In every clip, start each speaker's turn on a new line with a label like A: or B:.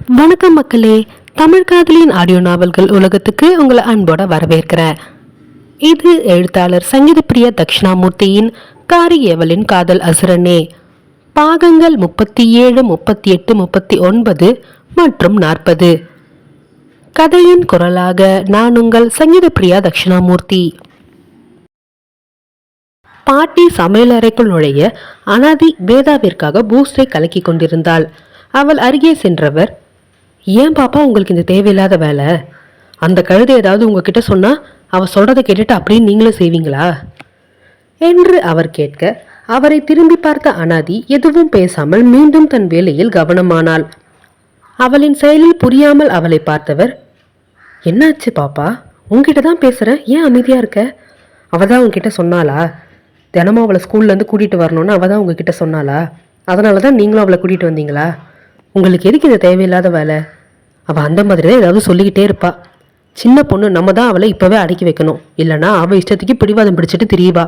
A: வணக்கம் மக்களே, தமிழ் காதலின் ஆடியோ நாவல்கள் உலகத்துக்கு உங்களை அன்போட வரவேற்கிறேன். இது எழுத்தாளர் சங்கீத பிரியா தட்சிணாமூர்த்தியின் காரியவளின் காதல் அசுரனே பாகங்கள் 37, 38, 39 மற்றும் 40. கதையின் குரலாக நான் உங்கள் சங்கீத பிரியா தட்சிணாமூர்த்தி. பாட்டி சமையலறைக்குள் நுழைய அனாதி வேதாவிற்காக பூஸ்டை கலக்கி கொண்டிருந்தாள். அவள் அருகே சென்றவர், ஏன் பாப்பா உங்களுக்கு இந்த தேவையில்லாத வேலை? அந்த கழுதை ஏதாவது உங்ககிட்ட சொன்னா அவ சொல்றதை கேட்டுட்டு அப்படியே நீங்களும் செய்வீங்களா என்று அவர் கேட்க, அவரை திரும்பி பார்த்த அனாதி எதுவும் பேசாமல் மீண்டும் தன் வேலையில் கவனமானாள். அவளின் செயலில் புரியாமல் அவளை பார்த்தவர், என்னாச்சு பாப்பா? உங்ககிட்ட தான் பேசுறேன், ஏன் அமைதியா இருக்க? அவதான் உங்ககிட்ட சொன்னாளா? தினமும் அவளை ஸ்கூல்லேருந்து கூட்டிகிட்டு வரணும்னு அவள் தான் உங்ககிட்ட சொன்னாளா? அதனால தான் நீங்களும் அவளை கூட்டிகிட்டு வந்தீங்களா? உங்களுக்கு எதுக்கு இந்த தேவையில்லாத வேலை? அவள் அந்த மாதிரி தான் ஏதாவது சொல்லிக்கிட்டே இருப்பா. சின்ன பொண்ணு, நம்ம தான் அவளை இப்போவே அடக்கி வைக்கணும், இல்லைனா அவள் இஷ்டத்துக்கு பிடிவாதம் பிடிச்சிட்டு திரியவா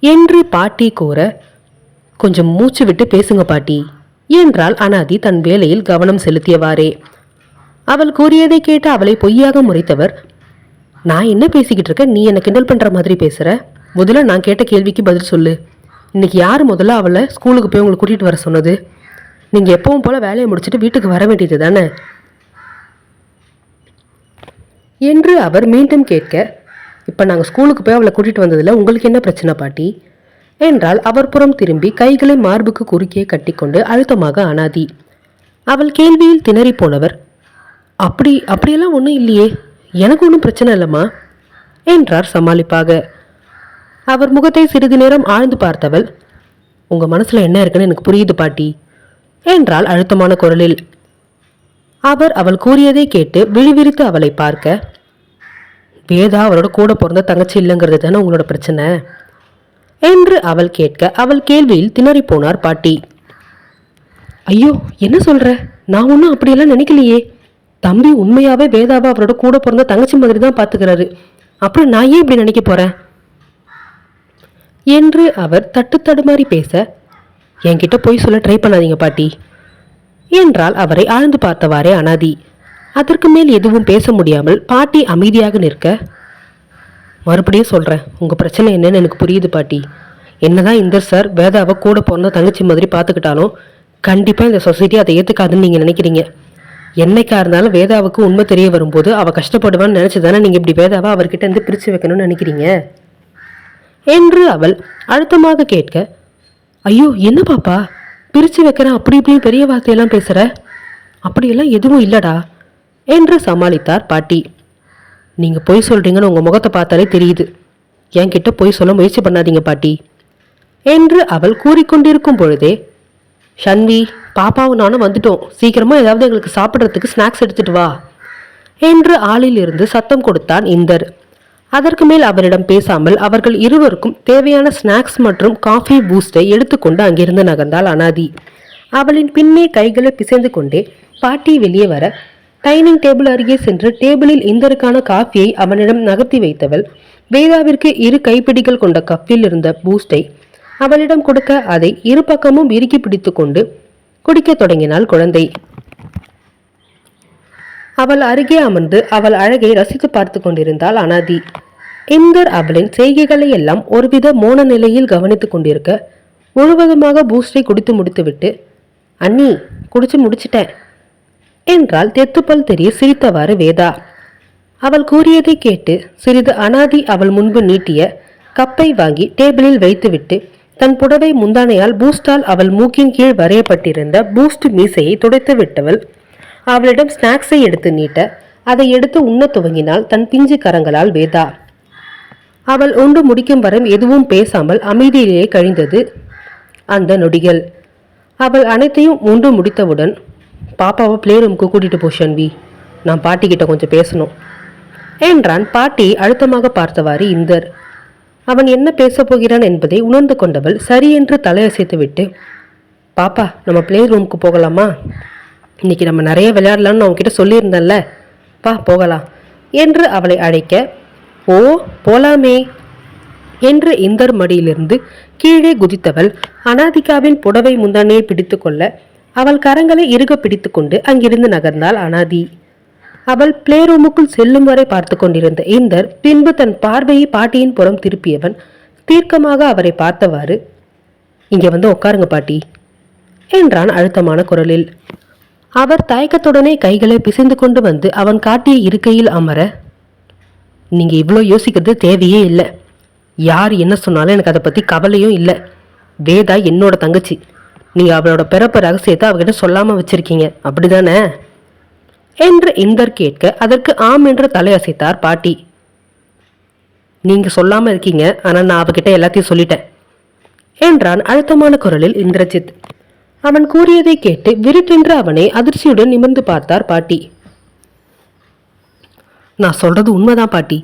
A: என்று பாட்டி கூற, கொஞ்சம் மூச்சு விட்டு பேசுங்க பாட்டி என்றால் அனாதி தன் வேலையில் கவனம் செலுத்தியவாறே. அவள் கூறியதை கேட்டு அவளை பொய்யாக முறைத்தவர், நான் என்ன பேசிக்கிட்டு இருக்க? நீ என்ன கிண்டல் பண்ணுற மாதிரி பேசுகிற? முதல்ல நான் கேட்ட கேள்விக்கு பதில் சொல்லு. இன்னைக்கு யார் முதல்ல அவளை ஸ்கூலுக்கு போய் உங்களை கூட்டிகிட்டு வர சொன்னது? நீங்கள் எப்பவும் போல் வேலையை முடிச்சுட்டு வீட்டுக்கு வர வேண்டியது தானே என்று அவர் மீண்டும் கேட்க, இப்போ நாங்கள் ஸ்கூலுக்கு போய் அவளை கூட்டிகிட்டு வந்ததில் உங்களுக்கு என்ன பிரச்சனை பாட்டி என்றால் அவர் புறம் திரும்பி கைகளை மார்புக்கு குறுக்கே கட்டிக்கொண்டு அழுத்தமாக அனாதி. அவள் கேள்வியில் திணறி போனவர், அப்படியெல்லாம் ஒன்றும் இல்லையே, எனக்கு ஒன்றும் பிரச்சனை இல்லைம்மா என்றார் சமாளிப்பாக. அவர் முகத்தை சிறிது நேரம் ஆழ்ந்து பார்த்தவள், உங்கள் மனசில் என்ன இருக்குன்னு எனக்கு புரியுது பாட்டி என்றால் அழுத்தமான குரலில். அவர் அவள் கூறியதை கேட்டு விழிவிரித்து அவளை பார்க்க, வேதா அவளோட கூட பிறந்த தங்கச்சி இல்லைங்கிறது தானே உங்களோட பிரச்சனை என்று அவள் கேட்க, அவள் கேள்வியில் திணறி போனார் பாட்டி. ஐயோ, என்ன சொல்ற? நான் ஒன்றும் அப்படியெல்லாம் நினைக்கலையே. தம்பி உண்மையாவே வேதாவை அவரோட கூட பிறந்த தங்கச்சி மாதிரி தான் பார்த்துக்கிறாரு. அப்புறம் நான் ஏன் இப்படி நினைக்க போறேன் என்று அவர் தட்டு தடுமாறி பேச, என்கிட்ட போய் சொல்ல ட்ரை பண்ணாதீங்க பாட்டி என்றால் அவரை ஆழ்ந்து பார்த்தவாறே அனாதி. அதற்கு மேல் எதுவும் பேச முடியாமல் பாட்டி அமைதியாக நிற்க, மறுபடியும் சொல்கிறேன், உங்கள் பிரச்சனை என்னன்னு எனக்கு புரியுது பாட்டி. என்னதான் இந்தர் சார் வேதாவை கூட பிறந்த தங்கச்சி மாதிரி பார்த்துக்கிட்டாலும் கண்டிப்பாக இந்த சொசைட்டி அதை ஏற்றுக்காதுன்னு நீங்கள் நினைக்கிறீங்க. என்னைக்கா இருந்தாலும் வேதாவுக்கு உண்மை தெரிய வரும்போது அவள் கஷ்டப்படுவான்னு நினச்சி தானே நீங்கள் இப்படி வேதாவை அவர்கிட்ட இருந்து பிரித்து வைக்கணும்னு நினைக்கிறீங்க என்று அவள் அழுத்தமாக கேட்க, ஐயோ என்ன பாப்பா பிரித்து வைக்கிறேன் அப்படி இப்படின்னு பெரிய வார்த்தையெல்லாம் பேசுகிற? அப்படியெல்லாம் எதுவும் இல்லடா என்று சமாளித்தார் பாட்டி. நீங்கள் பொய் சொல்கிறீங்கன்னு உங்கள் முகத்தை பார்த்தாலே தெரியுது. என்கிட்ட பொய் சொல்ல முயற்சி பண்ணாதீங்க பாட்டி என்று அவள் கூறிக்கொண்டிருக்கும் பொழுதே, ஷன்வி, பாப்பாவும் நானும் வந்துட்டோம், சீக்கிரமாக ஏதாவது எங்களுக்கு சாப்பிட்றதுக்கு ஸ்நாக்ஸ் எடுத்துட்டு வா என்று ஆளில் இருந்து சத்தம் கொடுத்தான் இந்தர். அதற்கு மேல் அவரிடம் பேசாமல் அவர்கள் இருவருக்கும் தேவையான ஸ்நாக்ஸ் மற்றும் காஃபி பூஸ்டை எடுத்துக்கொண்டு அங்கிருந்து நகர்ந்தாள் அனாதி. அவளின் பின்னே கைகளை பிசைந்து கொண்டே பாட்டி வெளியே வர, டைனிங் டேபிள் அருகே சென்று டேபிளில் இந்தருக்கான காஃபியை அவனிடம் நகர்த்தி வைத்தவள் வேதாவிற்கு 2 கைப்பிடிகள் கொண்ட கப்பில் இருந்த பூஸ்டை அவளிடம் கொடுக்க, அதை இரு பக்கமும் இறுக்கி பிடித்து கொண்டு குடிக்க தொடங்கினாள் குழந்தை. அவள் அருகே அமர்ந்து அவள் அழகை ரசித்து பார்த்து கொண்டிருந்தாள் அனாதி. இந்தர் அவளின் செய்கைகளை எல்லாம் ஒருவித மோன நிலையில் கவனித்துக் கொண்டிருக்க, முழுவதுமாக பூஸ்டை குடித்து முடித்துவிட்டு, அண்ணி குடிச்சு முடிச்சிட்டேன் என்றால் தெத்துப்பல் தெரிய சிரித்தவாறு வேதா. அவள் கூறியதை கேட்டு சிறிது அனாதி அவள் முன்பு நீட்டிய கப்பை வாங்கி டேபிளில் வைத்துவிட்டு தன் புடவை முந்தானையால் பூஸ்டால் அவள் மூக்கின் கீழ் வரையப்பட்டிருந்த பூஸ்ட் மீசையை துடைத்து விட்டவள் அவளிடம் ஸ்நாக்ஸை எடுத்து நீட்ட, அதை எடுத்து உண்ண துவங்கினாள் தன் பிஞ்சு கரங்களால் வேதா. அவள் உண்டு முடிக்கும் வரை எதுவும் பேசாமல் அமைதியிலேயே கழிந்தது அந்த நொடிகள். அவள் அனைத்தையும் உண்டு முடித்தவுடன், பாப்பாவை பிளே ரூமுக்கு கூட்டிட்டு போ ஷன்வி, நான் பாட்டிக்கிட்ட கொஞ்சம் பேசணும் என்றான். பாட்டி அழுத்தமாக பார்த்தவாறு இந்தர். அவன் என்ன பேசப் போகிறான் என்பதை உணர்ந்து கொண்டவள் சரி என்று தலையசைத்துவிட்டு, பாப்பா நம்ம பிளே ரூமுக்கு போகலாமா? இன்னைக்கு நம்ம நிறைய விளையாடலான்னு நான் உங்ககிட்ட சொல்லியிருந்தேன்ல, பா போகலாம் என்று அவளை அழைக்க, ஓ போலாமே என்று இந்தர் மடியிலிருந்து கீழே குதித்தவள் அனாதிகாவின் புடவை முந்தானையை பிடித்து கொள்ள அவள் கரங்களை இறுக பிடித்து கொண்டு அங்கிருந்து நகர்ந்தாள் அனாதி. அவள் பிளே ரூமுக்குள் செல்லும் வரை பார்த்து கொண்டிருந்த இந்தர் பின்பு தன் பார்வையை பாட்டியின் புறம் திருப்பியவன் தீர்க்கமாக அவரை பார்த்தவாறு, இங்க வந்து உட்காருங்க பாட்டி என்றான் அழுத்தமான குரலில். அவர் தயக்கத்துடனே கைகளை பிசைந்து கொண்டு வந்து அவன் காட்டிய இருக்கையில் அமர, நீங்க இவ்வளோ யோசிக்கிறது தேவையே இல்லை. யார் என்ன சொன்னாலும் எனக்கு அதை பத்தி கவலையும் இல்லை. வேதா என்னோட தங்கச்சி. நீங்க அவளோட பிறப்பு ரகசியத்தை அவகிட்ட சொல்லாம வச்சிருக்கீங்க, அப்படிதானே என்று இந்தர் கேட்க அதற்கு ஆம் என்று தலையசைத்தார் பாட்டி. நீங்க சொல்லாம இருக்கீங்க, ஆனா நான் அவகிட்ட எல்லாத்தையும் சொல்லிட்டேன் என்றான் அழுத்தமான குரலில் இந்திரஜித். அவன் கூறியதை கேட்டு விருட்டென்று அவனை அதிர்ச்சியுடன் நிமிர்ந்து பார்த்தார் பாட்டி. நான் சொல்றது உண்மைதான் பாட்டி.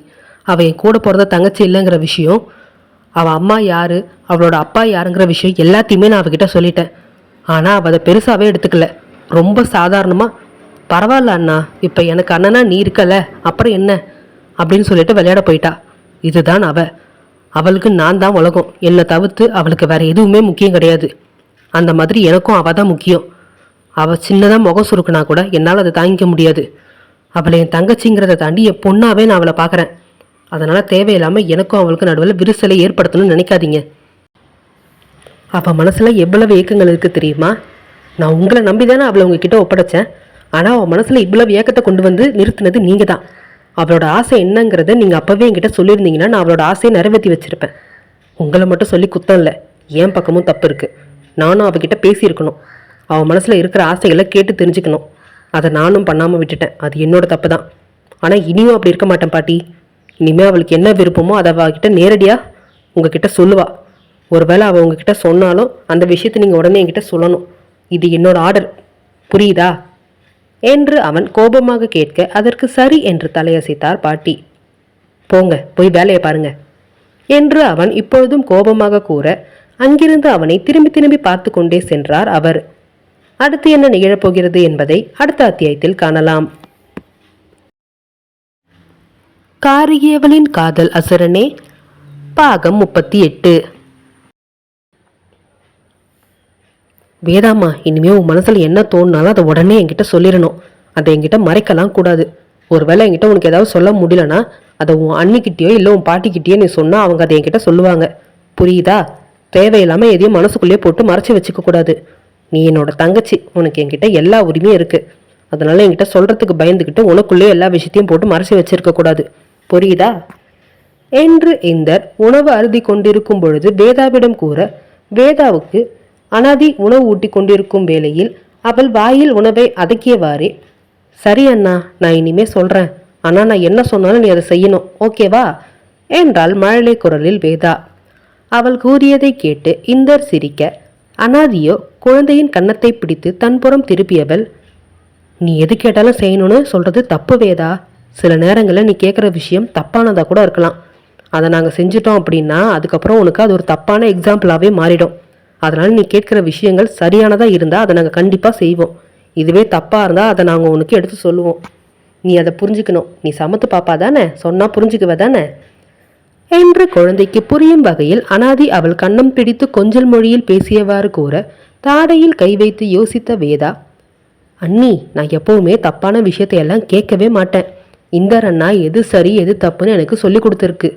A: அவ என் கூட பிறந்த தங்கச்சி இல்லைங்கிற விஷயம், அவ அம்மா யாரு, அவளோட அப்பா யாருங்கிற விஷயம் எல்லாத்தையுமே நான் அவகிட்ட சொல்லிட்டேன். ஆனா அவ அதை பெருசாவே எடுத்துக்கல. ரொம்ப சாதாரணமா, பரவாயில்ல அண்ணா, இப்ப எனக்கு அண்ணனா நீ இருக்கல, அப்புறம் என்ன அப்படின்னு சொல்லிட்டு விளையாட போயிட்டா. இதுதான் அவளுக்கு நான் தான் உலகம். என்னை தவிர்த்து அவளுக்கு வேற எதுவுமே முக்கியம் கிடையாது. அந்த மாதிரி எனக்கும் அவ தான் முக்கியம். அவ சின்னதா முகம் சுருக்குனா கூட என்னால் அதை தாங்கிக்க முடியாது. அவளை என் தங்கச்சிங்கிறத தாண்டி என் பொண்ணாவே நான் அவளை பார்க்குறேன். அதனால தேவையில்லாம எனக்கும் அவளுக்கு நடுவில் விரிசலை ஏற்படுத்தணும்னு நினைக்காதீங்க. அவ மனசுல எவ்வளவு ஏக்கங்கள் இருக்கு தெரியுமா? நான் உங்களை நம்பிதானே அவளை உங்ககிட்ட ஒப்படைச்சேன். ஆனா அவன் மனசுல இவ்வளவு ஏக்கத்தை கொண்டு வந்து நிறுத்தினது நீங்க தான். அவளோட ஆசை என்னங்கிறத நீங்க அப்பவே என்கிட்ட சொல்லியிருந்தீங்கன்னா நான் அவளோட ஆசையை நிறைவேற்றி வச்சிருப்பேன். உங்களை மட்டும் சொல்லி குத்தம் இல்லை, என் பக்கமும் தப்பு இருக்கு. நானும் அவகிட்ட பேசியிருக்கணும். அவன் மனசுல இருக்கிற ஆசைகளை கேட்டு தெரிஞ்சுக்கணும். அதை நானும் பண்ணாம விட்டுட்டேன். அது என்னோட தப்பு தான். ஆனா இனியும் அப்படி இருக்க மாட்டேன் பாட்டி. இனிமே அவளுக்கு என்ன விருப்பமோ அதை அவகிட்ட நேரடியா உங்ககிட்ட சொல்லுவா. ஒருவேளை அவள் உங்ககிட்ட சொன்னாலும் அந்த விஷயத்தை நீங்க உடனே என்கிட்ட சொல்லணும். இது என்னோட ஆர்டர், புரியுதா என்று அவன் கோபமாக கேட்க அதற்கு சரி என்று தலையசைத்தார் பாட்டி. போங்க, போய் வேலையை பாருங்க என்று அவன் இப்பொழுதும் கோபமாக கூற அங்கிருந்து அவனை திரும்பி திரும்பி பார்த்து கொண்டே சென்றார் அவர். அடுத்து என்ன நிகழப்போகிறது என்பதை அடுத்த அத்தியாயத்தில் காணலாம். காரிகேவலின் காதல் அசுரனே பாகம் 38. வேதாம்மா, இனிமே உன் மனசுல என்ன தோணுனாலும் அதை உடனே என்கிட்ட சொல்லிடணும். அதை என்கிட்ட மறைக்கலாம் கூடாது. ஒருவேளை என்கிட்ட உனக்கு ஏதாவது சொல்ல முடியலன்னா அதை உன் அண்ணிக்கிட்டேயோ இல்லை உன் பாட்டிக்கிட்டேயோ நீ சொன்னா அவங்க அதை என்கிட்ட சொல்லுவாங்க, புரியுதா? தேவையில்லாம எதையும் மனசுக்குள்ளேயே போட்டு மறைச்சு வச்சுக்க கூடாது. நீ என்னோட தங்கச்சி, உனக்கு என்கிட்ட எல்லா உரிமையும் இருக்கு. அதனால என்கிட்ட சொல்றதுக்கு பயந்துக்கிட்டு உனக்குள்ளேயே எல்லா விஷயத்தையும் போட்டு மறைச்சு வச்சிருக்க கூடாது, புரியுதா என்று இந்தர் உணவு அருதி கொண்டிருக்கும் பொழுது வேதாவிடம் கூற, வேதாவுக்கு அனாதி உணவு ஊட்டி கொண்டிருக்கும் வேளையில் அவள் வாயில் உணவை அதக்கியவாறே, சரி அண்ணா, நான் இனிமே சொல்றேன். ஆனா நான் என்ன சொன்னாலும் நீ அதை செய்யணும், ஓகேவா என்றாள் மழலை குரலில் வேதா. அவள் கூறியதை கேட்டு இந்தர் சிரிக்க, அனாதியோ குழந்தையின் கன்னத்தை பிடித்து தன்புறம் திருப்பியவள், நீ எது கேட்டாலும் செய்யணும்னு சொல்றது தப்பு வேதா. சில நேரங்களில் நீ கேட்குற விஷயம் தப்பானதா கூட இருக்கலாம். அதை நாங்கள் செஞ்சிட்டோம் அப்படின்னா அதுக்கப்புறம் உனக்கு அது ஒரு தப்பான எக்ஸாம்பிளாகவே மாறிடும். அதனால நீ கேட்குற விஷயங்கள் சரியானதா இருந்தால் அதை நாங்கள் கண்டிப்பாக செய்வோம். இதுவே தப்பாக இருந்தால் அதை நாங்கள் உனக்கு எடுத்து சொல்லுவோம். நீ அதை புரிஞ்சுக்கணும். நீ சமத்து பாப்பா தானே, சொன்னா புரிஞ்சுக்குவ தானே என்று குழந்தைக்கு புரியும் வகையில் அனாதி அவள் கன்னம் பிடித்து கொஞ்சல் மொழியில் பேசியவாறு கூற, தாடையில் கை வைத்து யோசித்த வேதா, அண்ணி, நான் எப்பவுமே தப்பான விஷயத்தையெல்லாம் கேட்கவே மாட்டேன். இந்த அண்ணா எது சரி எது தப்புன்னு எனக்கு சொல்லி கொடுத்துருக்கு.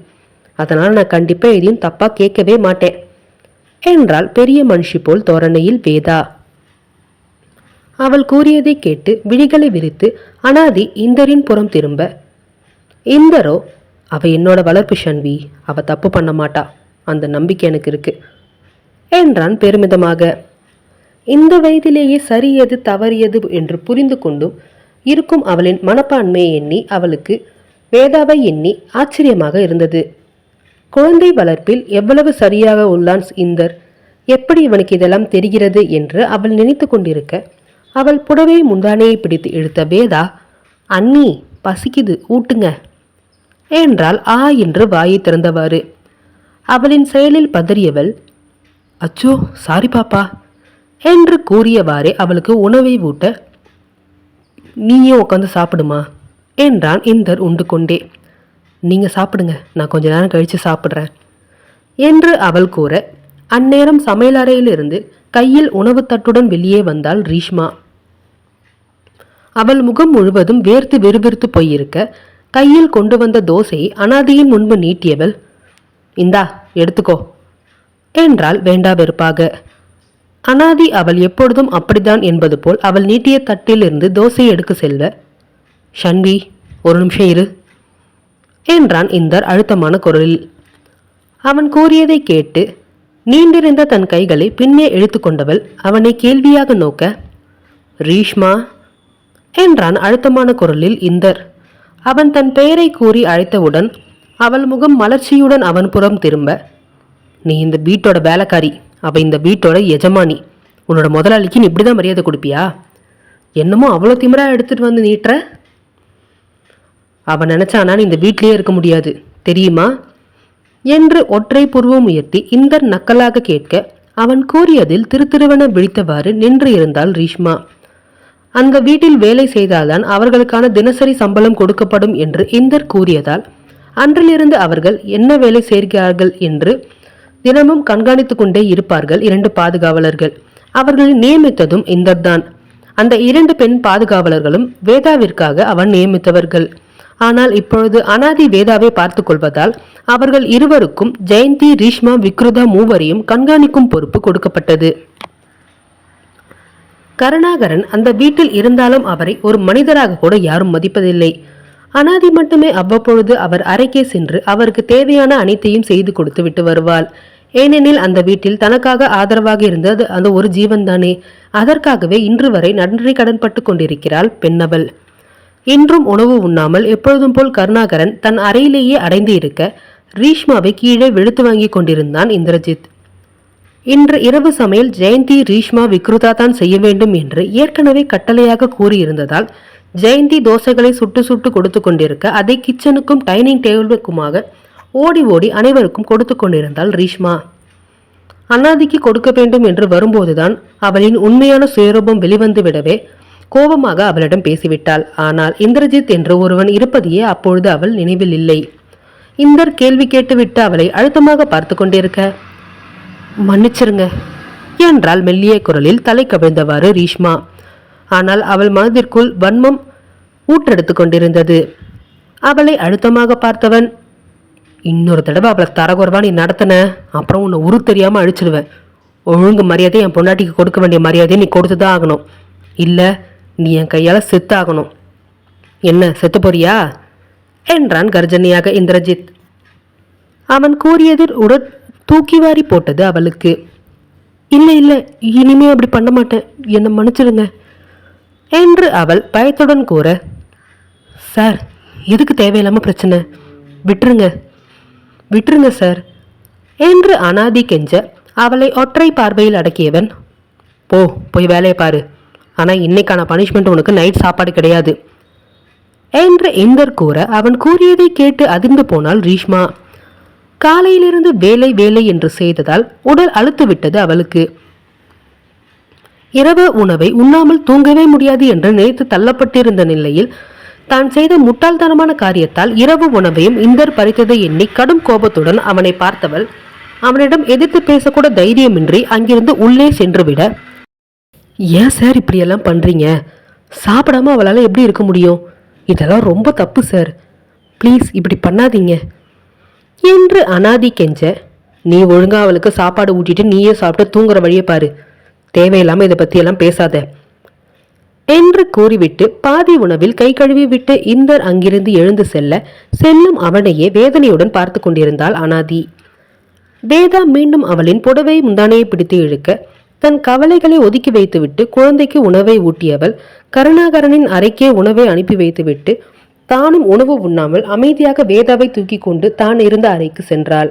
A: அதனால நான் கண்டிப்பா எதையும் தப்பா கேட்கவே மாட்டேன் என்றாள் பெரிய மனுஷி போல் தோரணையில் வேதா. அவள் கூறியதை கேட்டு விழிகளை விரித்து அனாதி இந்தரின் புறம் திரும்ப, இந்தரோ, அவ என்னோட வளர்ப்பு ஷன்வி, அவ தப்பு பண்ண மாட்டா, அந்த நம்பிக்கை எனக்கு இருக்கு என்றான் பெருமிதமாக. இந்த வயதிலேயே சரி எது தவறியது என்று புரிந்து கொண்டும் இருக்கும் அவளின் மனப்பான்மையை எண்ணி அவளுக்கு வேதாவை எண்ணி ஆச்சரியமாக இருந்தது. குழந்தை வளர்ப்பில் எவ்வளவு சரியாக உள்ளான் இந்தர், எப்படி இவனுக்கு இதெல்லாம் தெரிகிறது என்று அவள் நினைத்து கொண்டிருக்க, அவள் புடவை முந்தானையை பிடித்து இழுத்த வேதா, அண்ணி பசிக்குது, ஊட்டுங்க என்றால் ஆ என்று வாயை திறந்தவாறு. அவளின் செயலில் பதறியவள், அச்சோ சாரி பாப்பா என்று கூறியவாறே அவளுக்கு உணவை ஊட்ட, நீயே உட்காந்து சாப்பிடுமா என்றான் இந்தர் உண்டு கொண்டே. நீங்க சாப்பிடுங்க, நான் கொஞ்ச நேரம் கழிச்சு சாப்பிட்றேன் என்று அவள் கூற, அந்நேரம் சமையலறையிலிருந்து கையில் உணவு தட்டுடன் வெளியே வந்தாள் ரீஷ்மா. அவள் முகம் முழுவதும் வேர்த்து விறுவிறுத்து போயிருக்க கையில் கொண்டு வந்த தோசையை அனாதியின் முன்பு நீட்டியவள், இந்தா எடுத்துக்கோ என்றாள் வேண்டா வெறுப்பாக. அனாதி அவள் எப்பொழுதும் அப்படித்தான் என்பது போல் அவள் நீட்டிய தட்டிலிருந்து தோசையை எடுக்க செல்வ, ஷன்வி ஒரு நிமிஷம் இரு என்றான் இந்தர் அழுத்தமான குரலில். அவன் கூறியதை கேட்டு நீண்டிருந்த தன் கைகளை பின்னே இழுத்து கொண்டவள் அவனை கேள்வியாக நோக்க, ரீஷ்மா என்றான் அழுத்தமான குரலில் இந்தர். அவன் தன் பெயரை கூறி அழைத்தவுடன் அவள் முகம் மலர்ச்சியுடன் அவன் புறம் திரும்ப, நீ இந்த வீட்டோட வேலைக்காரி, அவ இந்த வீட்டோட எஜமானி. உன்னோட முதலாளிக்கு நீ இப்படிதான் மரியாதை கொடுப்பியா? என்னமோ அவ்வளோ திமிரா எடுத்துட்டு வந்து நீட்டுற. அவன் நினைச்சானா நீ இந்த வீட்லயே இருக்க முடியாது தெரியுமா என்று ஒற்றை புருவம் உயர்த்தி இந்தர் நக்கலாக கேட்க அவன் கூறியதில் திருத்திருவென விழித்தவாறு நின்று இருந்தாள் ரீஷ்மா. அந்த வீட்டில் வேலை செய்தால்தான் அவர்களுக்கான தினசரி சம்பளம் கொடுக்கப்படும் என்று இந்தர் கூறியதால் அன்றிலிருந்து அவர்கள் என்ன வேலை செய்கிறார்கள் என்று தினமும் கண்காணித்து கொண்டே இருப்பார்கள் 2 பாதுகாவலர்கள். அவர்களை நியமித்ததும் இந்தர் தான். அந்த 2 பெண் பாதுகாவலர்களும் வேதாவிற்காக அவன் நியமித்தவர்கள். ஆனால் இப்பொழுது அனாதி வேதாவை பார்த்து கொள்வதால் அவர்கள் இருவருக்கும் ஜெயந்தி, ரீஷ்மா, விக்ருதா மூவரையும் கண்காணிக்கும் பொறுப்பு கொடுக்கப்பட்டது. கருணாகரன் அந்த வீட்டில் இருந்தாலும் அவரை ஒரு மனிதராக கூட யாரும் மதிப்பதில்லை. அனாதி மட்டுமே அவ்வப்பொழுது அவர் அறைக்கே சென்று அவருக்கு தேவையான அனைத்தையும் செய்து கொடுத்து விட்டு வருவாள். ஏனெனில் அந்த வீட்டில் தனக்காக ஆதரவாக இருந்தது அந்த ஒரு ஜீவன்தானே. அதற்காகவே இன்று வரை நன்றி கடன்பட்டு கொண்டிருக்கிறாள் பெண்ணவள். இன்றும் உணவு உண்ணாமல் எப்பொழுதும் போல் கருணாகரன் தன் அறையிலேயே அடைந்து இருக்க ரீஷ்மாவை கீழே வெளுத்து வாங்கி கொண்டிருந்தான் இந்திரஜித். இன்று இரவு சமையல் ஜெயந்தி, ரீஷ்மா, விக்ருதா தான் செய்ய வேண்டும் என்று ஏற்கனவே கட்டளையாக கூறியிருந்ததால் ஜெயந்தி தோசைகளை சுட்டு சுட்டு கொடுத்து கொண்டிருக்க அதை கிச்சனுக்கும் டைனிங் டேபிளுக்குமாக ஓடி ஓடி அனைவருக்கும் கொடுத்து கொண்டிருந்தாள் ரீஷ்மா. அனாதிக்கு கொடுக்க வேண்டும் என்று வரும்போதுதான் அவளின் உண்மையான சுயரூபம் வெளிவந்து விடவே கோபமாக அவளிடம் பேசிவிட்டாள். ஆனால் இந்திரஜித் என்று ஒருவன் இருப்பதையே அப்பொழுது அவள் நினைவில் இல்லை. இந்தர் கேள்வி கேட்டுவிட்டு அவளை அழுத்தமாக பார்த்து கொண்டிருக்க, மன்னிச்சிருங்க என்றாள் மெல்லிய குரலில் தலை கவிழ்ந்தவாறு ரீஷ்மா. ஆனால் அவள் மனதிற்குள் வன்மம் ஊற்றெடுத்து கொண்டிருந்தது. அவளை அழுத்தமாக பார்த்தவன், இன்னொரு தடவை அவளை தரகுறவா நீ நடத்தின அப்புறம் உன்னை உரு தெரியாம அழிச்சிடுவேன். ஒழுங்கு மரியாதை என் பொண்டாட்டிக்கு கொடுக்க வேண்டிய மரியாதையை நீ கொடுத்துதான் ஆகணும். இல்ல நீ என் கையால செத்தாகணும். என்ன செத்து போறியா என்றான் கர்ஜனியாக இந்திரஜித். அவன் கூறியதில் உடற் தூக்கி வாரி போட்டது அவளுக்கு. இல்லை இல்லை, இனிமே அப்படி பண்ண மாட்டேன், என்னை மன்னிச்சிடுங்க என்று அவள் பயத்துடன் கூற, சார் எதுக்கு தேவையில்லாம பிரச்சனை, விட்டுருங்க விட்டுருங்க சார் என்று அனாதி கெஞ்ச அவளை ஒற்றை பார்வையில் அடக்கியவன், போய் வேலையை பாரு, ஆனால் இன்னைக்கான பனிஷ்மெண்ட் உனக்கு நைட் சாப்பாடு கிடையாது என்று இந்தர் கூற அவன் கூறியதை கேட்டு அதிர்ந்து போனாள் ரீஷ்மா. காலையிலிருந்து வேலை வேலை என்று செய்ததால் உடல் அழுத்து விட்டது அவளுக்கு. இரவு உணவை உண்ணாமல் தூங்கவே முடியாது என்று நினைத்து தள்ளப்பட்டிருந்த நிலையில் தான் செய்த முட்டாள்தனமான காரியத்தால் இரவு உணவையும் இந்தர் பறித்ததை எண்ணி கடும் கோபத்துடன் அவனை பார்த்தவள் அவனிடம் எதிர்த்து பேசக்கூட தைரியமின்றி அங்கிருந்து உள்ளே சென்றுவிட, ஏன் சார் இப்படியெல்லாம் பண்றீங்க, சாப்பிடாம அவளால் எப்படி இருக்க முடியும், இதெல்லாம் ரொம்ப தப்பு சார், ப்ளீஸ் இப்படி பண்ணாதீங்க என்று அனாதி கெஞ்ச, நீ ஒழுங்கா அவளுக்கு சாப்பாடு ஊட்டிட்டு நீயே சாப்பிட்டு தூங்குற வழியை பாரு, தேவையில்லாம இதை பத்தியெல்லாம் பேசாத என்று கூறிவிட்டு பாதி உணவில் கை கழுவி விட்டு இந்தர் அங்கிருந்து எழுந்து செல்லும் அவனையே வேதனையுடன் பார்த்து கொண்டிருந்தாள் அனாதி. வேதா மீண்டும் அவளின் புடவை முந்தானையை பிடித்து இழுக்க தன் கவலைகளை ஒதுக்கி வைத்துவிட்டு குழந்தைக்கு உணவை ஊட்டியவள் கருணாகரனின் அறைக்கே உணவை அனுப்பி வைத்துவிட்டு தானும் உணவு உண்ணாமல் அமைதியாக வேதாவை தூக்கி கொண்டு தான் இருந்த அறைக்கு சென்றாள்.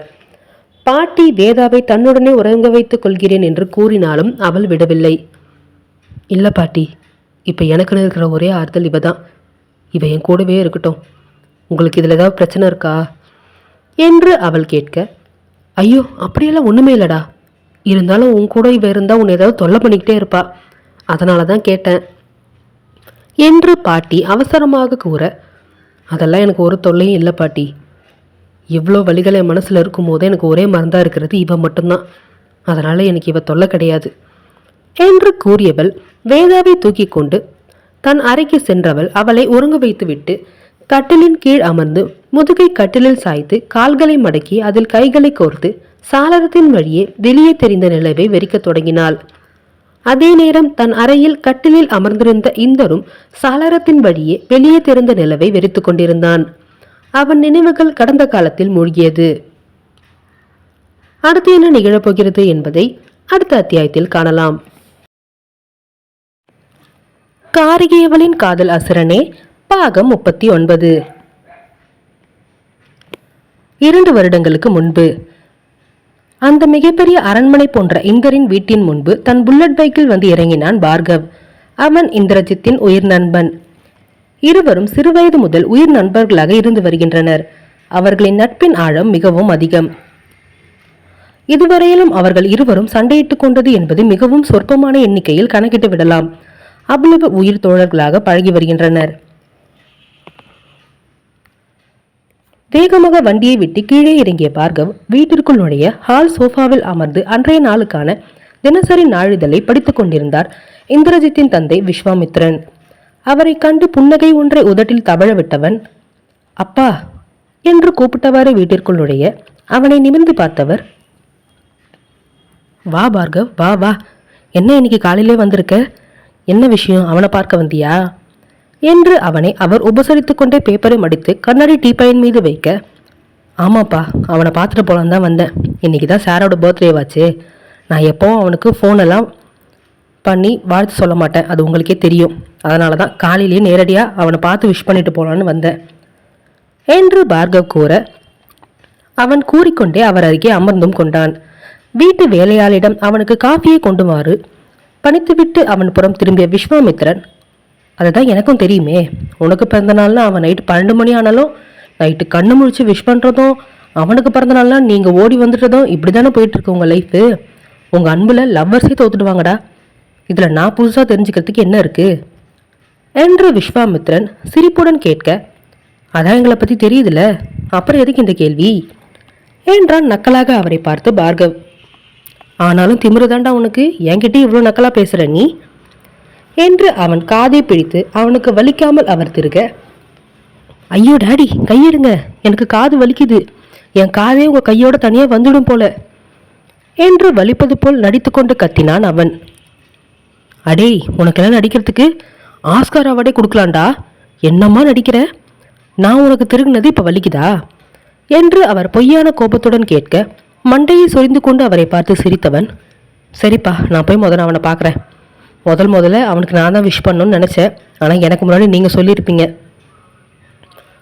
A: பாட்டி வேதாவை தன்னுடனே உறங்க வைத்துக் கொள்கிறேன் என்று கூறினாலும் அவள் விடவில்லை. இல்லை பாட்டி, இப்போ எனக்குன்னு இருக்கிற ஒரே ஆறுதல் இவ தான், இவ என் கூடவே இருக்கட்டும், உங்களுக்கு இதில் ஏதாவது பிரச்சனை இருக்கா என்று அவள் கேட்க, ஐயோ அப்படியெல்லாம் ஒன்றுமே இல்லடா, இருந்தாலும் உன் கூட இவ இருந்தால் உன்னை ஏதாவது தொல்லை பண்ணிக்கிட்டே இருப்பா, அதனால தான் கேட்டேன் என்று பாட்டி அவசரமாக கூற, அதெல்லாம் எனக்கு ஒரு தொல்லையும் இல்லை பாட்டி, எவ்வளோ வழிகள் என் மனசில் இருக்கும் போதே எனக்கு ஒரே மருந்தாக இருக்கிறது இவ மட்டும்தான், அதனால் எனக்கு இவ தொல்லை கிடையாது, என்று கூறியவள் வேதாவை தூக்கி கொண்டு தன் அறைக்கு சென்றவள் அவளை உறங்க வைத்துவிட்டு கட்டிலின் கீழ் அமர்ந்து முதுகை கட்டிலில் சாய்த்து கால்களை மடக்கி அதில் கைகளை கோர்த்து சாளரத்தின் வழியே வெளியே தெரிந்த நிலவை வெறிக்கத் தொடங்கினாள். அதே நேரம் தன் அறையில் கட்டிலில் அமர்ந்திருந்த இந்தரும் சாளரத்தின் வழியே வெளியே தெரிந்த நிலவை வெறித்து கொண்டிருந்தான். அவன் நினைவுகள் கடந்த காலத்தில் மூழ்கியது. அடுத்து என்ன நிகழப்போகிறது என்பதை அடுத்த அத்தியாயத்தில் காணலாம். காரிகையவளின் காதல் அசுரனே பாகம் 39. 2 வருடங்களுக்கு முன்பு அந்த மிகப்பெரிய அரண்மனை போன்ற இந்தரின் வீட்டின் முன்பு தன் புல்லட் பைக்கில் வந்து இறங்கினான் பார்கவ். அவன் இந்திரஜித்தின் உயிர் நண்பன். இருவரும் சிறுவயது முதல் உயிர் நண்பர்களாக இருந்து வருகின்றனர். அவர்களின் நட்பின் ஆழம் மிகவும் அதிகம். இதுவரையிலும் அவர்கள் இருவரும் சண்டையிட்டுக் கொண்டது என்பது மிகவும் சொற்பமான எண்ணிக்கையில் கணக்கிட்டு விடலாம். அவ்வளவு உயிர் தோழர்களாக பழகி வருகின்றனர். வேகமாக வண்டியை விட்டு கீழே இறங்கிய பார்கவ் வீட்டிற்குள் நுழைய ஹால் சோஃபாவில் அமர்ந்து அன்றைய நாளுக்கான தினசரி நாளிதழை படித்துக் கொண்டிருந்தார் இந்திரஜித்தின் தந்தை விஸ்வாமித்ரன். அவரை கண்டு புன்னகை ஒன்றை உதட்டில் தவழ விட்டவன் அப்பா என்று கூப்பிட்டவாறு வீட்டிற்குள் நுழைய அவனை நிமிர்ந்து பார்த்தவர், வா பார்கவ், வா வா, என்ன இன்னைக்கு காலையிலே வந்திருக்க? என்ன விஷயம், அவனை பார்க்க வந்தியா என்று அவனை அவர் உபசரித்துக் கொண்டே பேப்பரை மடித்து கண்ணாடி டீப்பையின் மீது வைக்க, ஆமாப்பா, அவனை பார்த்துட்டு போலான்னு தான் வந்தேன். இன்னைக்கு தான் சாரோட பர்த்டே வாச்சு. நான் எப்போவும் அவனுக்கு ஃபோனெல்லாம் பண்ணி வாழ்த்து சொல்ல மாட்டேன், அது உங்களுக்கே தெரியும். அதனால தான் காலையிலேயே நேரடியாக அவனை பார்த்து விஷ் பண்ணிட்டு போகலான்னு வந்தேன் என்று பார்கவ் கூற அவன் கூறிக்கொண்டே அவர் அருகே அமர்ந்தும் கொண்டான். வீட்டு வேலையாளிடம் அவனுக்கு காஃபியை கொண்டுமாறு பணித்துவிட்டு அவன் புறம் திரும்பிய விஸ்வாமித்ரன், அதுதான் எனக்கும் தெரியுமே, உனக்கு பிறந்த நாள்னா அவன் நைட்டு 12 மணி ஆனாலும் நைட்டு கண்ணு முழிச்சு விஷ் பண்ணுறதும், அவனுக்கு பிறந்த நாள்னா நீங்கள் ஓடி வந்துட்டதும், இப்படி தானே போயிட்டுருக்கு உங்கள் லைஃபு. உங்கள் அன்பில் லவ்வர்ஸே தோத்துடுவாங்கடா. இதில் நான் புதுசாக தெரிஞ்சுக்கிறதுக்கு என்ன இருக்குது என்று விஸ்வாமித்ரன் சிரிப்புடன் கேட்க, அதான் எங்களை பற்றி தெரியுதுல்ல, அப்புறம் எதுக்கு இந்த கேள்வி என்றான் நக்கலாக அவரை பார்த்து பார்கவ். ஆனாலும் திமிருதாண்டா உனக்கு, என்கிட்ட இவ்வளோ நக்கலாக பேசுகிற நீ என்று அவன் காதை பிடித்து அவனுக்கு வலிக்காமல் அவர் திருக, ஐயோ டாடி கையெடுங்க, எனக்கு காது வலிக்குது, என் காதே உங்கள் கையோட தனியாக வந்துடும் போல என்று வலிப்பது போல் நடித்து கொண்டு கத்தினான் அவன். அடே, உனக்கெல்லாம் நடிக்கிறதுக்கு ஆஸ்கார் அவார்டே கொடுக்கலாண்டா, என்னம்மா நடிக்கிற, நான் உனக்கு திருகுனது இப்போ வலிக்குதா என்று அவர் பொய்யான கோபத்துடன் கேட்க மண்டையை சொரிந்து கொண்டு அவரை பார்த்து சிரித்தவன், சரிப்பா, நான் போய் முதல்ல அவனை பார்க்குறேன். முதல்ல அவனுக்கு நான் தான் விஷ் பண்ணணும்னு நினச்சேன், ஆனால் எனக்கு முன்னாடி நீங்கள் சொல்லியிருப்பீங்க.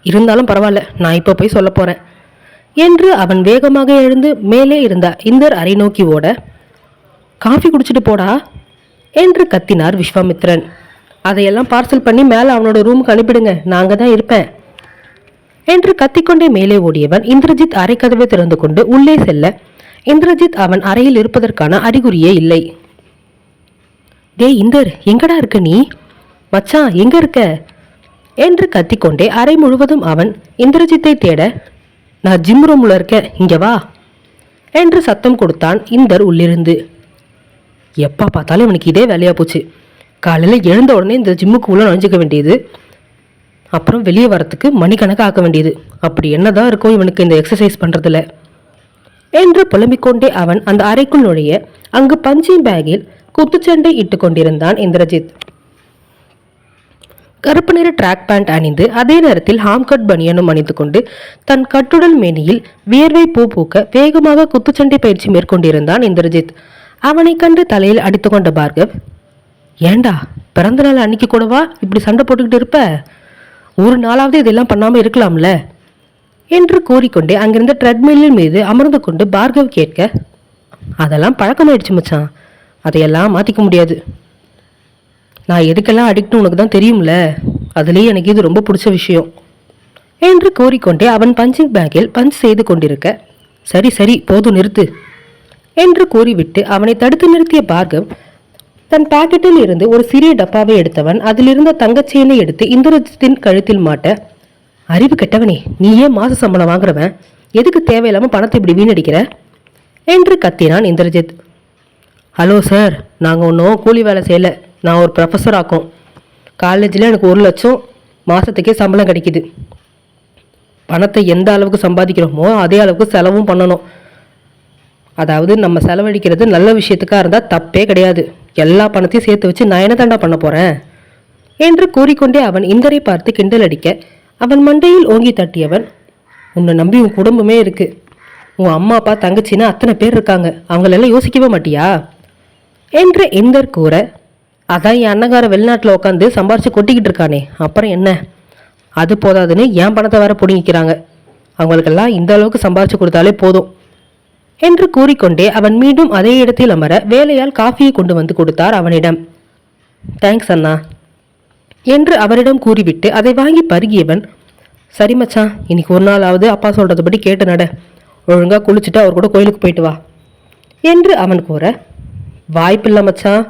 A: இருந்தாலும் பரவாயில்ல, நான் இப்போ போய் சொல்ல போகிறேன் என்று அவன் வேகமாக எழுந்து மேலே இருந்த இந்தர் அறை நோக்கி ஓட, காஃபி குடிச்சிட்டு போடா என்று கத்தினார் விஸ்வாமித்ரன். அதையெல்லாம் பார்சல் பண்ணி மேலே அவனோட ரூமுக்கு அனுப்பிடுங்க, நான் அங்கே தான் இருப்பேன் என்று கத்திக்கொண்டே மேலே ஓடியவன் இந்திரஜித் அறை கதவை திறந்து கொண்டு உள்ளே செல்ல இந்திரஜித் அவன் அறையில் இருப்பதற்கான அறிகுறியே இல்லை. டே இந்தர், எங்கடா இருக்க நீ? மச்சான் எங்க இருக்க என்று கத்திக்கொண்டே அறை முழுவதும் அவன் இந்திரஜித்தை தேட, நான் ஜிம் ரூம்ல இருக்கேன், இங்க வா என்று சத்தம் கொடுத்தான் இந்தர் உள்ளிருந்து. எப்பா பார்த்தாலும் இவனுக்கு இதே வேலையா போச்சு. காலையில் எழுந்த உடனே இந்த ஜிம்முக்கு உள்ள நுழைஞ்சிக்க வேண்டியது, அப்புறம் வெளியே வரத்துக்கு மணிக்கணக்காக ஆக்க வேண்டியது, அப்படி என்னதான் இருக்கும் இவனுக்கு இந்த எக்ஸசைஸ் பண்றதுல என்று புலம்பிக்கொண்டே அவன் அந்த அறைக்குள் நுழைய அங்கு பஞ்சிங் பேக்கில் குத்துச்சண்டை இட்டு கொண்டிருந்தான் இந்திரஜித். கருப்பு நிற ட்ராக் பேண்ட் அணிந்து அதே நேரத்தில் ஹாம்கட் பனியனும் அணிந்து கொண்டு தன் கட்டுடல் மேனியில் வியர்வை பூ பூக்க வேகமாக குத்துச்சண்டை பயிற்சி மேற்கொண்டிருந்தான் இந்திரஜித். அவனை கண்டு தலையில் அடித்து கொண்ட பார்கவ், ஏண்டா பிறந்த நாள் அன்னைக்கு கூடவா இப்படி சண்டை போட்டுக்கிட்டு இருப்ப, ஒரு நாளாவது இதெல்லாம் பண்ணாமல் இருக்கலாம்ல என்று கூறிக்கொண்டே அங்கிருந்த ட்ரெட்மில்லின் மீது அமர்ந்து கொண்டு பார்கவ் கேட்க, அதெல்லாம் பழக்கமாயிடுச்சு மச்சான், அதையெல்லாம் மாற்றிக்க முடியாது. நான் எதுக்கெல்லாம் அடிக்ட்னு உனக்கு தான் தெரியும்ல, அதுலேயே எனக்கு இது ரொம்ப பிடிச்ச விஷயம் என்று கூறிக்கொண்டே அவன் பஞ்சிங் பேக்கில் பஞ்ச் செய்து கொண்டிருக்க, சரி சரி போதும் நிறுத்து என்று கூறிவிட்டு அவனை தடுத்து நிறுத்திய பார்கவ் தன் பாக்கெட்டில் இருந்து ஒரு சிறிய டப்பாவை எடுத்தவன் அதிலிருந்த தங்கச்செயினை எடுத்து இந்திரஜித்தின் கழுத்தில் மாட்ட, அறிவு கெட்டவனே, நீ ஏன் மாச சம்பளம் வாங்குறவன், எதுக்கு தேவையில்லாம பணத்தை இப்படி வீணடிக்கிற என்று கத்தினான் இந்திரஜித். ஹலோ சார், நாங்கள் ஒன்றும் கூலி வேலை செய்யலை. நான் ஒரு ப்ரொஃபஸர் ஆக்கும். காலேஜில் எனக்கு 1,00,000 மாதத்துக்கே சம்பளம் கிடைக்கிது. பணத்தை எந்த அளவுக்கு சம்பாதிக்கிறோமோ அதே அளவுக்கு செலவும் பண்ணணும். அதாவது நம்ம செலவழிக்கிறது நல்ல விஷயத்துக்காக இருந்தால் தப்பே கிடையாது. எல்லா பணத்தையும் சேர்த்து வச்சு நான் என்ன தாண்டா பண்ண போகிறேன் என்று கூறிக்கொண்டே அவன் இந்தரை பார்த்து கிண்டல் அடிக்க, அவன் மண்டையில் ஓங்கி தட்டியவன், உன்னை நம்பி உன் குடும்பமே இருக்கு. உன் அம்மா அப்பா தங்கச்சின்னா அத்தனை பேர் இருக்காங்க. அவங்களெல்லாம் யோசிக்கவே மாட்டியா என்று இந்தர் கூற, அதான் என் அண்ணங்கார வெளிநாட்டில் உட்காந்து சம்பாரிச்சு கொட்டிக்கிட்டு இருக்கானே, அப்புறம் என்ன? அது போதாதுன்னு என் பணத்தை வேற பிடுங்கிக்கிறாங்க. அவங்களுக்கெல்லாம் இந்த அளவுக்கு சம்பாரிச்சு கொடுத்தாலே போதும் என்று கூறிக்கொண்டே அவன் மீண்டும் அதே இடத்தில் அமர வேலையால் காஃபியை கொண்டு வந்து கொடுத்தார் அவனிடம். தேங்க்ஸ் அண்ணா என்று அவரிடம் கூறிவிட்டு அதை வாங்கி பருகியவன், சரி மச்சான், இன்னைக்கு ஒரு நாளாவது அப்பா சொல்றதுபடி கேட்டு நட. ஒழுங்கா குளிச்சுட்டு அவர் கூட கோயிலுக்கு போயிட்டு வா என்று அவன் கூற, வாய்ப்பில்லை மச்சான்.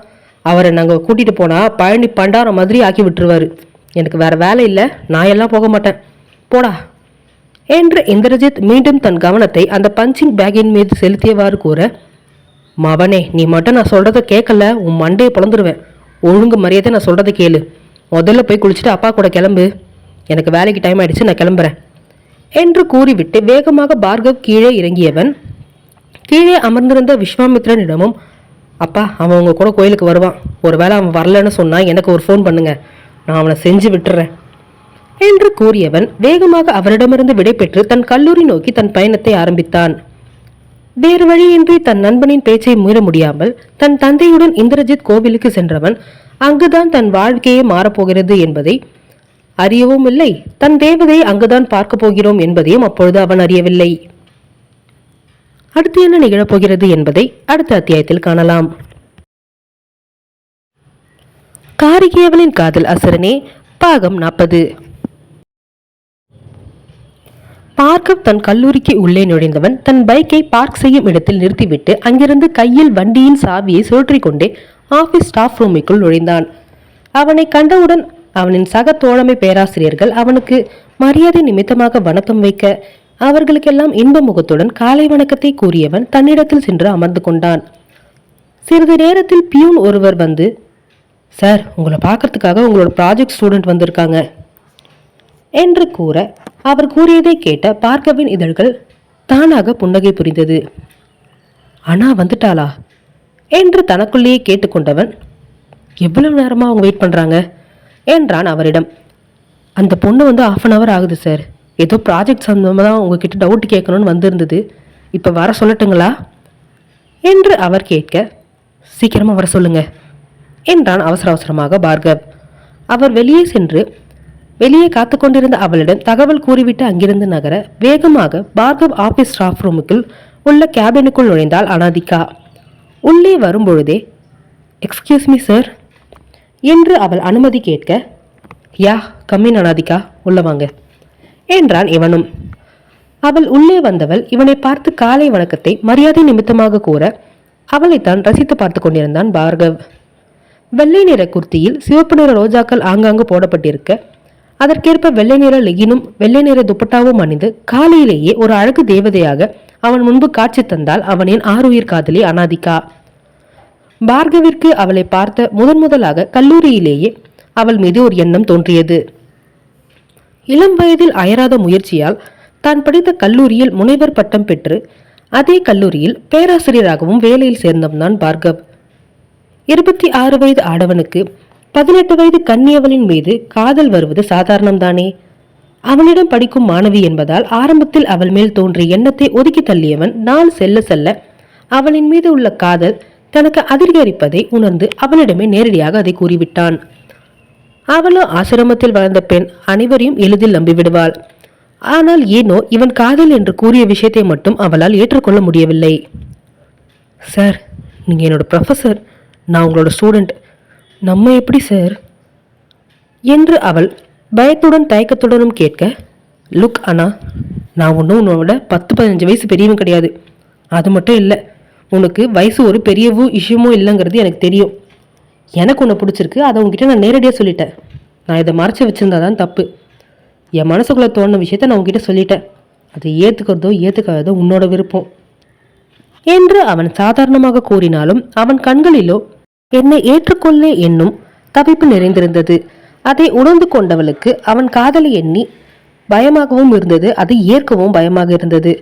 A: அவரை நாங்கள் கூட்டிட்டு போனா பழனி பண்டாரம் மாதிரி ஆக்கி விட்டுருவாரு. எனக்கு வேற வேலை இல்லை, நான் எல்லாம் போக மாட்டேன், போடா என்று இந்திரஜித் மீண்டும் தன் கவனத்தை அந்த பஞ்சிங் பேக்கின் மீது செலுத்தியவாறு கூற, மவனே, நீ மட்டும் நான் சொல்றதை கேட்கல, உன் மண்டையை பிளந்துருவேன். ஒழுங்கு மரியாதை நான் சொல்றதை கேளு. முதல்ல போய் குளிச்சுட்டு அப்பா கூட கிளம்பு. எனக்கு வேலைக்கு டைம் ஆயிடுச்சு, நான் கிளம்புறேன் என்று கூறிவிட்டு வேகமாக பார்கவ் கீழே இறங்கியவன் கீழே அமர்ந்திருந்த விஸ்வாமித்ரனிடமும், அப்பா, அவன் உங்க கூட கோயிலுக்கு வருவான். ஒருவேளை அவன் வரலன்னு சொன்னா எனக்கு ஒரு ஃபோன் பண்ணுங்க, நான் அவனை செஞ்சு விட்டுறேன் என்று கூறியவன் வேகமாக அவரிடமிருந்து விடைபெற்று தன் கல்லூரி நோக்கி தன் பயணத்தை ஆரம்பித்தான். வேறு வழியின்றி தன் நண்பனின் பேச்சை மீற முடியாமல் தன் தந்தையுடன் இந்திரஜித் கோவிலுக்கு சென்றவன் அங்குதான் தன் வாழ்க்கையே மாறப்போகிறது என்பதை அறியவும் இல்லை, தன் தேவதையை அங்குதான் பார்க்க போகிறோம் என்பதையும் அப்பொழுது அவன் அறியவில்லை. அடுத்து என்ன நிகழப்போகிறது என்பதை அடுத்த அத்தியாயத்தில் காணலாம். காரிகேயவனின் காதல் அசுரனே பாகம் 40. பார்கவ் தன் கல்லூரிக்கு உள்ளே நுழைந்தவன் தன் பைக்கை பார்க் செய்யும் இடத்தில் நிறுத்திவிட்டு அங்கிருந்து கையில் வண்டியின் சாவியை சுழற்றிக் கொண்டே ஆபீஸ் ஸ்டாஃப் ரூமுக்குள் நுழைந்தான். அவனை கண்டவுடன் அவனின் சக தோழமை பேராசிரியர்கள் அவனுக்கு மரியாதை நிமித்தமாக வணக்கம் வைக்க, அவர்களுக்கெல்லாம் இன்ப முகத்துடன் காலை வணக்கத்தை கூறியவன் தன்னிடத்தில் சென்று அமர்ந்து கொண்டான். சிறிது நேரத்தில் பியூன் ஒருவர் வந்து, சார், உங்களை பார்க்கறதுக்காக உங்களோட ப்ராஜெக்ட் ஸ்டூடெண்ட் வந்திருக்காங்க என்று கூற, அவர் கூறியதை கேட்ட பார்கவின் இதழ்கள் தானாக புன்னகை புரிந்தது. அண்ணா வந்துட்டாளா என்று தனக்குள்ளேயே கேட்டுக்கொண்டவன், எவ்வளவு நேரமா அவங்க வெயிட் பண்றாங்க என்றான் அவரிடம். அந்த பொண்ணு வந்து 1/2 hour ஆகுது சார். ஏதோ ப்ராஜெக்ட் சம்பந்தமாக தான் உங்ககிட்ட டவுட் கேட்கணும்னு வந்திருந்தது. இப்போ வர சொல்லட்டுங்களா என்று அவர் கேட்க, சீக்கிரமா வர சொல்லுங்க என்றான் அவசர அவசரமாக பார்கவ். அவர் வெளியே காத்து கொண்டிருந்த அவளிடம் தகவல் கூறிவிட்டு அங்கிருந்து நகர வேகமாக பார்கவ் ஆபீஸ் ஸ்டாஃப் ரூமுக்குள் உள்ள கேபினுக்குள் நுழைந்தாள் அனாதிகா. உள்ளே வரும்பொழுதே, எக்ஸ்கியூஸ் மீ சார் என்று அவள் அனுமதி கேட்க, யா கம்மின் அனாதிகா, உள்ள வாங்க என்றான் இவனும். அவள் உள்ளே வந்தவள் இவனை பார்த்து காலை வணக்கத்தை மரியாதை நிமித்தமாக கூற அவளைத்தான் ரசித்து பார்த்து கொண்டிருந்தான் பார்கவ். வெள்ளை நிற குர்த்தியில் சிவப்பு நிற ரோஜாக்கள் ஆங்காங்கு போடப்பட்டிருக்க, அதற்கேற்ப வெள்ளை நிற லெகினும் வெள்ளை நிற துப்பட்டாவும் அணிந்து காலையிலேயே ஒரு அழகு தேவதையாக அவன் முன்பு காட்சி தந்தால் அவனின் ஆறுயிர் காதலி அனாதிகா. பார்கவிற்கு அவளை பார்த்த முதலாக கல்லூரியிலேயே அவள் மீது ஒரு எண்ணம் தோன்றியது. இளம் வயதில் அயராத முயற்சியால் தான் படித்த கல்லூரியில் முனைவர் பட்டம் பெற்று அதே கல்லூரியில் பேராசிரியராகவும் வேலையில் சேர்ந்தவன்தான் பார்கவ். 26 வயது ஆடவனுக்கு 18 வயது கன்னியவளின் மீது காதல் வருவது சாதாரணம்தானே. அவனிடம் படிக்கும் மாணவி என்பதால் ஆரம்பத்தில் அவள் மேல் தோன்றிய எண்ணத்தை ஒதுக்கி தள்ளியவன் நாள் செல்ல செல்ல அவளின் மீது உள்ள காதல் தனக்கு அதிகரிப்பதை உணர்ந்து அவளிடமே நேரடியாக அதை கூறிவிட்டான். அவளோ ஆசிரமத்தில் வளர்ந்த பெண், அனைவரையும் எளிதில் நம்பிவிடுவாள். ஆனால் ஏனோ இவன் காதல் என்று கூறிய விஷயத்தை மட்டும் அவளால் ஏற்றுக்கொள்ள முடியவில்லை. சார், நீங்க என்னோட ப்ரொஃபஸர், நான் உங்களோட ஸ்டூடெண்ட், நம்ம எப்படி சார் என்று அவள் பயத்துடன் தயக்கத்துடனும் கேட்க, லுக் அண்ணா, நான் ஒன்றும் உன்னோட 10-15 வயசு பெரியவன் கிடையாது. அது மட்டும் இல்லை, உனக்கு வயசு ஒரு பெரிய விஷயமோ இல்லைங்கிறது எனக்கு தெரியும். எனக்கு உன்னை பிடிச்சிருக்கு, அதை உங்ககிட்ட நான் நேரடியாக சொல்லிட்டேன். நான் இதை மறைச்சி வச்சுருந்தாதான் தப்பு. என் மனசுக்குள்ளே தோணுன விஷயத்த நான் உங்ககிட்ட சொல்லிட்டேன். அதை ஏற்றுக்கிறதோ ஏற்றுக்காததோ உன்னோட விருப்பம். என்று அவன் சாதாரணமாக கூறினாலும் அவன் கண்களிலோ என்னை ஏற்றுக்கொள்ளே என்னும் தவிப்பு நிறைந்திருந்தது. அதை உணர்ந்து கொண்டவளுக்கு அவன் காதலை எண்ணி பயமாகவும் இருந்தது, அதை ஏற்கவும் பயமாக இருந்தது.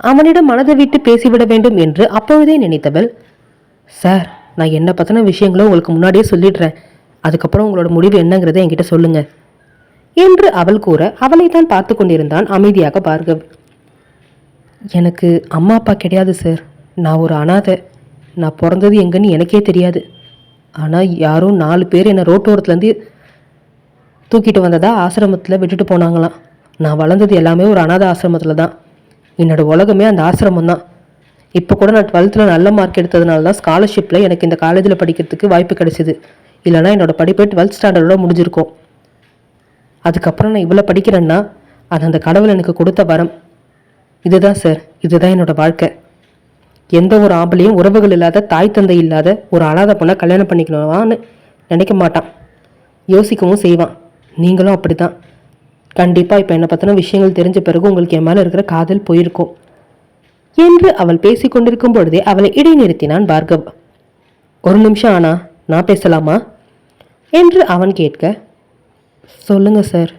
A: அவனிடம் மனதை விட்டு பேசிவிட வேண்டும் என்று அப்பொழுதே நினைத்தவள், சார், நான் என்ன பத்தின விஷயங்களோ உங்களுக்கு முன்னாடியே சொல்லிடுறேன், அதுக்கப்புறம் உங்களோட முடிவு என்னங்கிறத என்கிட்ட சொல்லுங்க என்று அவள் கூற அவளை தான் பார்த்து கொண்டிருந்தான் அமைதியாக பார்கவ். எனக்கு அம்மா அப்பா கிடையாது சார், நான் ஒரு அனாதை. நான் பிறந்தது எங்கன்னு எனக்கே தெரியாது. ஆனால் யாரும் 4 பேர் என்னை ரோட்டோரத்துலேருந்து தூக்கிட்டு வந்ததா ஆசிரமத்தில் விட்டுட்டு போனாங்களாம். நான் வளர்ந்தது எல்லாமே ஒரு அனாதை ஆசிரமத்தில் தான். என்னோட உலகமே அந்த ஆசிரமம் தான். இப்போ கூட நான் 12th நல்ல மார்க் எடுத்ததுனால தான் ஸ்காலர்ஷிப்பில் எனக்கு இந்த காலேஜில் படிக்கிறதுக்கு வாய்ப்பு கிடைச்சிது. இல்லைனா என்னோட படிப்பை 12th ஸ்டாண்டர்டோட முடிஞ்சிருக்கும். அதுக்கப்புறம் நான் இவ்வளோ படிக்கிறேன்னா அது அந்த கடவுள் எனக்கு கொடுத்த வரம். இதுதான் சார், இதுதான் என்னோட வாழ்க்கை. எந்த ஒரு ஆம்பளையும் உறவுகள் இல்லாத, தாய் தந்தை இல்லாத ஒரு அனாதை பொண்ணை கல்யாணம் பண்ணிக்கணுமான்னு நினைக்க மாட்டான், யோசிக்கவும் செய்வான். நீங்களும் அப்படி தான். கண்டிப்பாக இப்போ என்னை பற்றின விஷயங்கள் தெரிஞ்ச பிறகு உங்களுக்கு என் மேலே இருக்கிற காதல் போயிருக்கும் என்று அவள் பேசிக்கொண்டிருக்கும் பொழுதே அவளை இடைநிறுத்தினான் பார்கவ். ஒரு நிமிஷம் ஆனா, நான் பேசலாமா என்று அவன் கேட்க, சொல்லுங்க சார்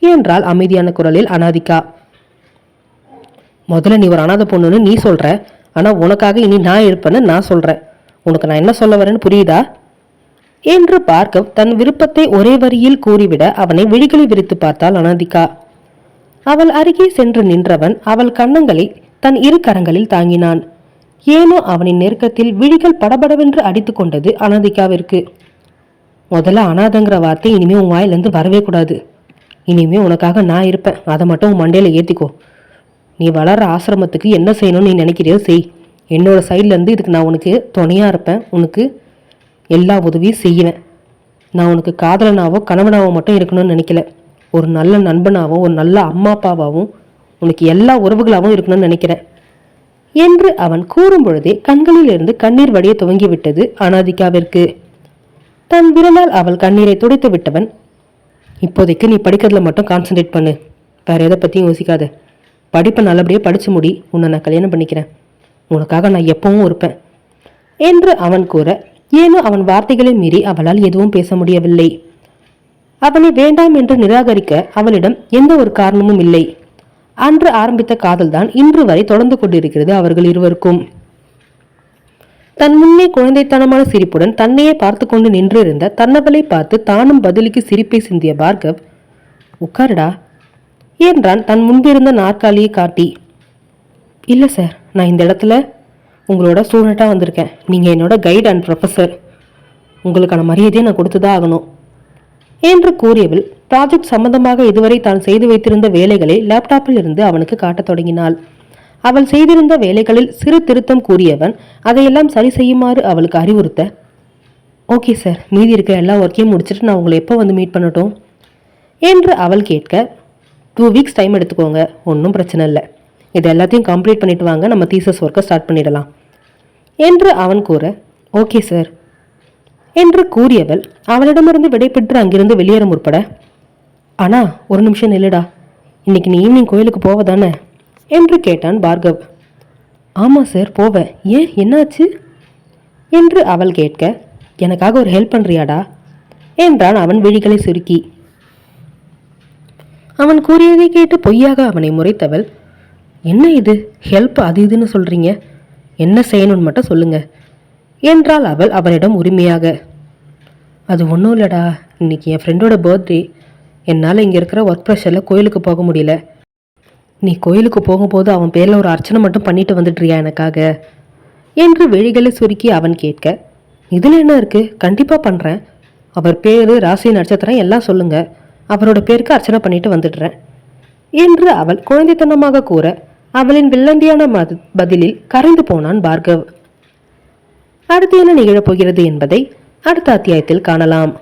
A: என்றாள் அமைதியான குரலில் அனாதிகா. முதல்ல நீ ஒரு அனாதை பொண்ணுன்னு நீ சொல்ற, ஆனால் உனக்காக இனி நான் இருப்பேன்னு நான் சொல்றேன். உனக்கு நான் என்ன சொல்ல வரேன்னு புரியுதா என்று பார்கவ் தன் விருப்பத்தை ஒரே வரியில் கூறிவிட அவனை விழிகளை விரித்து பார்த்தாள் அனாதிகா. அவள் அருகே சென்று நின்றவன் அவள் கன்னங்களை தன் 2 கரங்களில் தாங்கினான். ஏனோ அவனின் நெருக்கத்தில் விழிகள் படபடவென்று அடித்து கொண்டது அனாதிகாவிற்கு. முதல்ல அனாதங்கிற வார்த்தை இனிமே உன் வாயிலிருந்து வரவே கூடாது. இனிமே உனக்காக நான் இருப்பேன், அதை மட்டும் உன் மண்டையில ஏத்திக்கோ. நீ வளர்ற ஆசிரமத்துக்கு என்ன செய்யணும்னு நீ நினைக்கிறியோ செய். என்னோட சைட்லேருந்து இதுக்கு நான் உனக்கு துணையாக இருப்பேன், உனக்கு எல்லா உதவியும் செய்வேன். நான் உனக்கு காதலனாவோ கணவனாவோ மட்டும் இருக்கணும்னு நினைக்கல, ஒரு நல்ல நண்பனாகவும் ஒரு நல்ல அம்மா அப்பாவாகவும் உனக்கு எல்லா உறவுகளாகவும் இருக்கணும்னு நினைக்கிறேன் என்று அவன் கூறும் பொழுதே கண்களில் இருந்து கண்ணீர் வடிய துவங்கிவிட்டது அனாதிகாவிற்கு. தன் விரலால் அவள் கண்ணீரை துடைத்து விட்டவன், இப்போதைக்கு நீ படிக்கிறதுல மட்டும் கான்சன்ட்ரேட் பண்ணு, வேற எதை பற்றியும் யோசிக்காத. படிப்பை நல்லபடியாக படித்து முடி, உன்னை நான் கல்யாணம் பண்ணிக்கிறேன், உனக்காக நான் எப்பவும் இருப்பேன் என்று அவன் கூற, ஏனோ அவன் வார்த்தைகளை மீறி அவளால் எதுவும் பேச முடியவில்லை. அவனை வேண்டாம் என்று நிராகரிக்க அவளிடம் எந்த ஒரு காரணமும் இல்லை. அன்று ஆரம்பித்த காதல்தான் இன்று வரை தொடர்ந்து கொண்டிருக்கிறது அவர்கள் இருவருக்கும். தன் முன்னே குழந்தைத்தனமான சிரிப்புடன் தன்னையே பார்த்து கொண்டு நின்றிருந்த தன்னவளை பார்த்து தானும் பதிலுக்கு சிரிப்பை சிந்திய பார்கவ், உட்காருடா என்றான் தன் முன்பிருந்த நாற்காலியை காட்டி. இல்லை சார், நான் இந்த இடத்துல உங்களோட ஸ்டூடெண்ட்டாக வந்திருக்கேன். நீங்கள் என்னோட கைட் அண்ட் ப்ரொஃபஸர், உங்களுக்கான மரியாதையை நான் கொடுத்துதான் ஆகணும் என்று கூறியவள் ப்ராஜெக்ட் சம்பந்தமாக இதுவரை தான் செய்து வைத்திருந்த வேலைகளை லேப்டாப்பில் இருந்து அவனுக்கு காட்டத் தொடங்கினாள். அவள் செய்திருந்த வேலைகளில் சிறு திருத்தம் கூறியவன் அதையெல்லாம் சரி செய்யுமாறு அவளுக்கு அறிவுறுத்த, ஓகே சார், மீதி இருக்க எல்லா ஒர்க்கையும் முடிச்சுட்டு நான் உங்களை எப்போ வந்து மீட் பண்ணட்டும் என்று அவள் கேட்க, 2 வீக்ஸ் டைம் எடுத்துக்கோங்க, ஒன்றும் பிரச்சனை இல்லை. இது எல்லாத்தையும் கம்ப்ளீட் பண்ணிட்டு வாங்க, நம்ம தீசஸ் ஒர்க்கை ஸ்டார்ட் பண்ணிடலாம் என்று அவன் கூற, ஓகே சார் என்று கூறியவள் அவளிடமிருந்து விடைபெற்று அங்கிருந்து வெளியேற முற்பட, ஆனா ஒரு நிமிஷம் நில்லுடா, இன்னைக்கு நீ ஈவினிங் கோயிலுக்கு போவதானே என்று கேட்டான் பார்கவ். ஆமாம் சார், போவேன். ஏன், என்னாச்சு என்று அவள் கேட்க, எனக்காக ஒரு ஹெல்ப் பண்ணுறியாடா என்றான் அவன் விழிகளை சுருக்கி. அவன் கூறியதை கேட்டு பொய்யாக அவனை முறைத்தவள், என்ன இது ஹெல்ப் அது இதுன்னு சொல்றீங்க, என்ன செய்யணும்னு மட்டும் சொல்லுங்க என்றாள் அவள் அவனிடம் உரிமையாக. அது ஒன்றும் இல்லடா, இன்னைக்கு என் ஃப்ரெண்டோட பர்த்டே, என்னால் இங்கே இருக்கிற ஒர்க் ப்ரெஷரில் கோயிலுக்கு போக முடியல. நீ கோயிலுக்கு போகும்போது அவன் பேரில் ஒரு அர்ச்சனை மட்டும் பண்ணிட்டு வந்துடுறியா எனக்காக என்று விழிகளை சுருக்கி அவன் கேட்க, இதில் என்ன இருக்கு, கண்டிப்பாக பண்ணுறேன். அவர் பேர், ராசி, நட்சத்திரம் எல்லாம் சொல்லுங்க, அவரோட பேருக்கு அர்ச்சனை பண்ணிட்டு வந்துடுறேன் என்று அவள் குழந்தைத்தனமாக கூற, அவளின் வில்லந்தியான பதிலில் கரைந்து போனான் பார்கவ். அடுத்து என்ன நிகழப்போகிறது என்பதை அடுத்த அத்தியாயத்தில் காணலாம்.